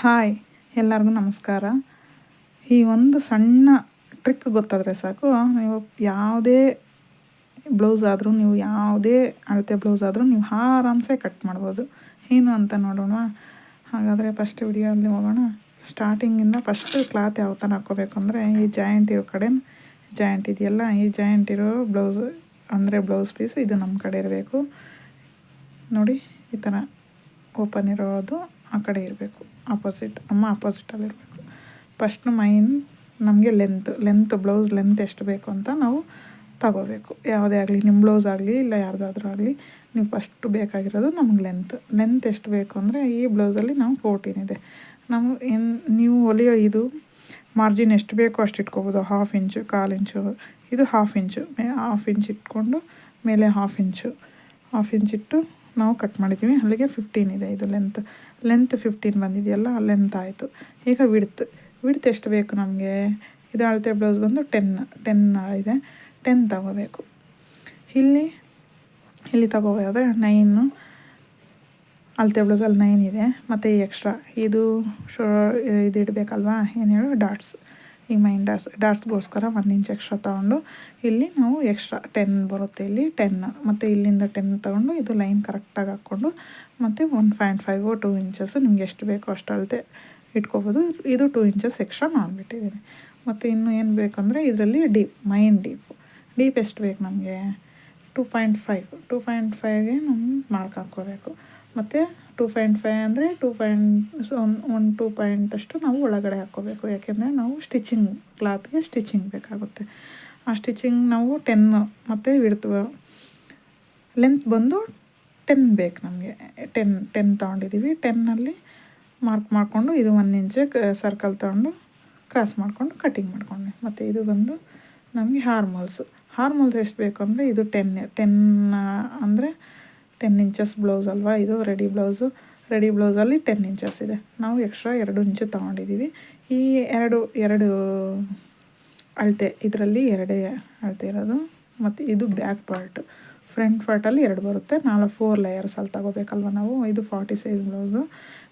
Hi, ಎಲ್ಲರಿಗೂ ನಮಸ್ಕಾರ. ಈ ಒಂದು ಸಣ್ಣ ಟ್ರಿಕ್ ಗೊತ್ತಾದರೆ ಸಾಕು, ನೀವು ಯಾವುದೇ ಬ್ಲೌಸ್ ಆದರೂ, ನೀವು ಯಾವುದೇ ಅಳತೆ ಬ್ಲೌಸ್ ಆದರೂ ನೀವು ಆರಾಮ್ಸೆ ಕಟ್ ಮಾಡ್ಬೋದು. ಏನು ಅಂತ ನೋಡೋಣ. ಹಾಗಾದರೆ ಫಸ್ಟ್ ವಿಡಿಯೋಲ್ಲಿ ಹೋಗೋಣ. ಸ್ಟಾರ್ಟಿಂಗಿಂದ ಫಸ್ಟ್ ಕ್ಲಾತ್ ಯಾವ ಥರ ಹಾಕ್ಕೋಬೇಕು ಅಂದರೆ, ಈ ಜಾಯಿಂಟ್ ಇರೋ ಕಡೆ ಜಾಯಿಂಟ್ ಇದೆಯಲ್ಲ, ಈ ಜಾಯಿಂಟ್ ಇರೋ ಬ್ಲೌಸ್ ಅಂದರೆ ಬ್ಲೌಸ್ ಪೀಸು ಇದು ನಮ್ಮ ಕಡೆ ಇರಬೇಕು. ನೋಡಿ, ಈ ಥರ ಓಪನ್ ಇರೋದು ಆ ಕಡೆ ಇರಬೇಕು, ಆಪೋಸಿಟಲ್ಲಿರಬೇಕು. ಫಸ್ಟ್ ನಮಗೆ ಲೆಂತ್ ಬ್ಲೌಸ್ ಲೆಂತ್ ಎಷ್ಟು ಬೇಕು ಅಂತ ನಾವು ತಗೋಬೇಕು. ಯಾವುದೇ ಆಗಲಿ, ನಿಮ್ಮ ಬ್ಲೌಸ್ ಆಗಲಿ ಇಲ್ಲ ಯಾರ್ದಾದ್ರೂ ಆಗಲಿ, ನೀವು ಫಸ್ಟು ಬೇಕಾಗಿರೋದು ನಮಗೆ ಲೆಂತ್ ಎಷ್ಟು ಬೇಕು ಅಂದರೆ, ಈ ಬ್ಲೌಸಲ್ಲಿ ನಾವು 14 ಇದೆ. ನೀವು ಹೊಲಿಯೋ ಇದು ಮಾರ್ಜಿನ್ ಎಷ್ಟು ಬೇಕೋ ಅಷ್ಟು ಇಟ್ಕೋಬೋದು. 1/2 ಇಂಚು, 1/4 ಇಂಚು, ಇದು 1/2 ಇಂಚು. 1/2 ಇಂಚ್ ಇಟ್ಕೊಂಡು ಮೇಲೆ 1/2 ಇಂಚ್ ಇಟ್ಟು ನಾವು ಕಟ್ ಮಾಡಿದ್ದೀವಿ. ಅಲ್ಲಿಗೆ 15 ಇದೆ ಇದು ಲೆಂತ್ 15 ಬಂದಿದೆಯಲ್ಲ, ಲೆಂತ್ ಆಯಿತು. ಈಗ ವಿಡ್ತ್ ಎಷ್ಟು ಬೇಕು ನಮಗೆ? ಇದು ಅಳತೆ ಬ್ಲೌಸ್ ಬಂದು 10 ಇದೆ. 10 ತಗೋಬೇಕು. ಇಲ್ಲಿ ತಗೋಬೋದಾದರೆ 9 ಅಳತೆ ಬ್ಲೌಸಲ್ಲಿ 9 ಇದೆ. ಮತ್ತು ಈ ಎಕ್ಸ್ಟ್ರಾ ಇದು ಇಡಬೇಕಲ್ವಾ, ಏನು ಹೇಳು, ಡಾಟ್ಸ್. ಈ ಡಾಟ್ಸ್ಗೋಸ್ಕರ 1 ಇಂಚ್ ಎಕ್ಸ್ಟ್ರಾ ತೊಗೊಂಡು ಇಲ್ಲಿ ನಾವು ಎಕ್ಸ್ಟ್ರಾ 10 ಬರುತ್ತೆ. ಇಲ್ಲಿ 10 ಮತ್ತು ಇಲ್ಲಿಂದ 10 ತೊಗೊಂಡು ಇದು ಲೈನ್ ಕರೆಕ್ಟಾಗಿ ಹಾಕ್ಕೊಂಡು ಮತ್ತು 1.5 2 ಇಂಚಸ್ಸು ನಿಮ್ಗೆ ಎಷ್ಟು ಬೇಕೋ ಅಷ್ಟು ಅಳತೆ ಇಟ್ಕೋಬೋದು. ಇದು 2 ಇಂಚಸ್ ಎಕ್ಸ್ಟ್ರಾ ಮಾಡಿಬಿಟ್ಟಿದ್ದೀನಿ. ಮತ್ತು ಇನ್ನು ಏನು ಬೇಕಂದರೆ ಇದರಲ್ಲಿ ಡೀಪ್ ಎಷ್ಟು ಬೇಕು ನಮಗೆ? 2.5ಗೆ ನಮ್ಗೆ ಮಾರ್ಕ್ ಹಾಕ್ಕೋಬೇಕು. ಮತ್ತು 2.5 ಅಂದರೆ 2 ಪಾಯಿಂಟ್ ಅಷ್ಟು ನಾವು ಒಳಗಡೆ ಹಾಕ್ಕೋಬೇಕು. ಯಾಕೆಂದರೆ ನಾವು ಕ್ಲಾತ್ಗೆ ಸ್ಟಿಚಿಂಗ್ ಬೇಕಾಗುತ್ತೆ. ಆ ಸ್ಟಿಚಿಂಗ್ ನಾವು 10 ಮತ್ತು ಲೆಂತ್ ಬಂದು 10 ಬೇಕು ನಮಗೆ. 10 ತೊಗೊಂಡಿದ್ದೀವಿ. 10ನಲ್ಲಿ ಮಾರ್ಕ್ ಮಾಡಿಕೊಂಡು ಇದು 1 ಇಂಚ್ ಸರ್ಕಲ್ ತೊಗೊಂಡು ಕ್ರಾಸ್ ಮಾಡಿಕೊಂಡು ಕಟ್ಟಿಂಗ್ ಮಾಡ್ಕೊಂಡ್ವಿ. ಮತ್ತು ಇದು ಬಂದು ನಮಗೆ ಹಾರ್ಮೋಲ್ಸ್ ಎಷ್ಟು ಬೇಕು ಅಂದರೆ, ಇದು 10 ಅಂದರೆ 10 ಇಂಚಸ್ ಬ್ಲೌಸ್ ಅಲ್ವಾ ಇದು. ರೆಡಿ ಬ್ಲೌಸಲ್ಲಿ 10 ಇಂಚಸ್ ಇದೆ. ನಾವು ಎಕ್ಸ್ಟ್ರಾ 2 ಇಂಚು ತೊಗೊಂಡಿದ್ದೀವಿ. ಈ ಎರಡು ಅಳತೆ, ಇದರಲ್ಲಿ 2 ಅಳತೆ ಇರೋದು. ಮತ್ತು ಇದು ಬ್ಯಾಕ್ ಫ್ರಂಟ್ ಪಾರ್ಟಲ್ಲಿ 2 ಬರುತ್ತೆ. 4 ಲೇಯರ್ಸಲ್ಲಿ ತಗೋಬೇಕಲ್ವ ನಾವು. ಇದು 40 ಸೈಜ್ ಬ್ಲೌಸು.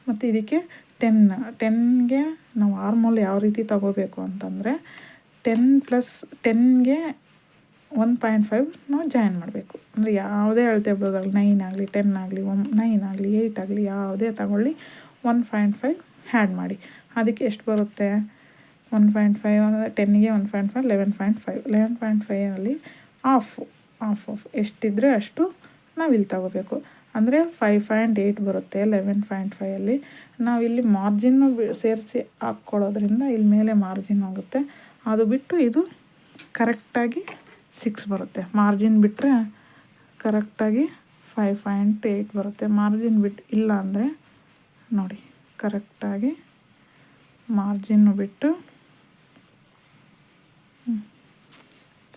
ಮತ್ತು ಇದಕ್ಕೆ 10ಗೆ ನಾವು ಆರ್ಮೋಲ್ ಯಾವ ರೀತಿ ತಗೋಬೇಕು ಅಂತಂದರೆ, 10ಗೆ 1.5 ನಾವು ಜಾಯಿನ್ ಮಾಡಬೇಕು. ಅಂದರೆ ಯಾವುದೇ ಅಳತೆ ಬ್ಲೌಸ್ ಆಗಲಿ, 9 ಆಗಲಿ, 10 ಆಗಲಿ, 9 ಆಗಲಿ, 8 ಆಗಲಿ, ಯಾವುದೇ ತಗೊಳ್ಳಿ 1.5 ಹ್ಯಾಡ್ ಮಾಡಿ. ಅದಕ್ಕೆ ಎಷ್ಟು ಬರುತ್ತೆ? 1.5 ಅಂದರೆ 10ಗೆ 1.5 11.5 ಆಫ್ ಎಷ್ಟಿದ್ರೆ ಅಷ್ಟು ನಾವು ಇಲ್ಲಿ ತಗೋಬೇಕು. ಅಂದರೆ 5.8 ಬರುತ್ತೆ 11.5. ನಾವು ಇಲ್ಲಿ ಮಾರ್ಜಿನ್ನು ಸೇರಿಸಿ ಹಾಕ್ಕೊಳ್ಳೋದ್ರಿಂದ ಇಲ್ಲಿ ಮೇಲೆ ಮಾರ್ಜಿನ್ ಹೋಗುತ್ತೆ. ಅದು ಬಿಟ್ಟು ಇದು ಕರೆಕ್ಟಾಗಿ 6 ಬರುತ್ತೆ. ಮಾರ್ಜಿನ್ ಬಿಟ್ಟರೆ ಕರೆಕ್ಟಾಗಿ 5.8 ಬರುತ್ತೆ. ಮಾರ್ಜಿನ್ ಇಲ್ಲ ಅಂದರೆ ನೋಡಿ, ಕರೆಕ್ಟಾಗಿ ಮಾರ್ಜಿನ್ನು ಬಿಟ್ಟು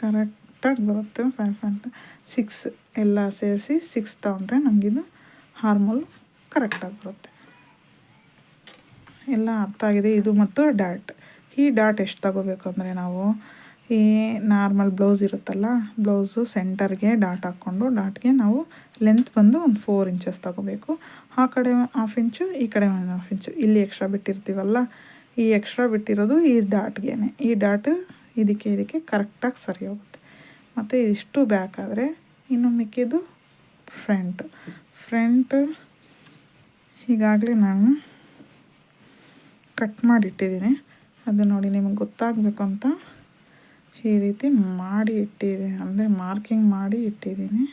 ಕರೆಕ್ಟಾಗಿ ಬರುತ್ತೆ. 5.6 ಎಲ್ಲ ಸೇರಿಸಿ 6 ತೊಗೊಂಡ್ರೆ ನಮಗಿದು ಹಾರ್ಮೋಲ್ ಕರೆಕ್ಟಾಗಿ ಬರುತ್ತೆ. ಎಲ್ಲ ಅರ್ಥ ಆಗಿದೆ. ಇದು ಮತ್ತು ಡಾಟ್ ಎಷ್ಟು ತಗೋಬೇಕು ಅಂದರೆ, ನಾವು ಈ ನಾರ್ಮಲ್ ಬ್ಲೌಸ್ ಇರುತ್ತಲ್ಲ, ಬ್ಲೌಸು ಸೆಂಟರ್ಗೆ ಡಾಟ್ ಹಾಕ್ಕೊಂಡು ಡಾಟ್ಗೆ ನಾವು ಲೆಂತ್ ಬಂದು ಒಂದು 4 ಇಂಚಸ್ ತಗೋಬೇಕು. ಆ ಕಡೆ 1/2 ಇಂಚು, ಈ ಕಡೆ 1/2 ಇಂಚು. ಇಲ್ಲಿ ಎಕ್ಸ್ಟ್ರಾ ಬಿಟ್ಟಿರ್ತೀವಲ್ಲ, ಈ ಎಕ್ಸ್ಟ್ರಾ ಬಿಟ್ಟಿರೋದು ಈ ಡಾಟ್ಗೇನೆ. ಈ ಡಾಟ್ ಇದಕ್ಕೆ ಕರೆಕ್ಟಾಗಿ ಸರಿ ಹೋಗುತ್ತೆ. ಮತ್ತು ಇಷ್ಟು ಬ್ಯಾಕ್ ಆದರೆ ಇನ್ನು ಮಿಕ್ಕಿದ್ದು ಫ್ರಂಟ್ ಈಗಾಗಲೇ ನಾನು ಕಟ್ ಮಾಡಿಟ್ಟಿದ್ದೀನಿ. ಅದು ನೋಡಿ, ನಿಮಗೆ ಗೊತ್ತಾಗಬೇಕು ಅಂತ ಈ ರೀತಿ ಮಾಡಿ ಇಟ್ಟಿದ್ದೀನಿ, ಅಂದರೆ ಮಾರ್ಕಿಂಗ್ ಮಾಡಿ ಇಟ್ಟಿದ್ದೀನಿ.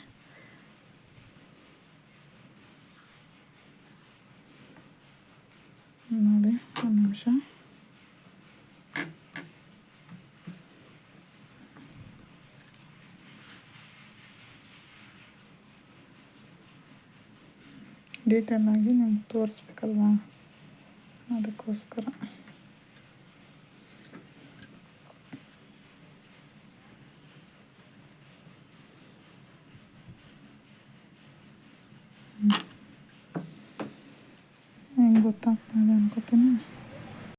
ನೋಡಿ, ಒಂದು ನಿಮಿಷ. ಡೀಟೇಲಾಗಿ ನಿಮ್ಗೆ ತೋರಿಸ್ಬೇಕಲ್ವಾ, ಅದಕ್ಕೋಸ್ಕರ. ಹೆಂಗೆ ಗೊತ್ತಾಗ್ತದೆ ಅನ್ಕೋತೀನಿ.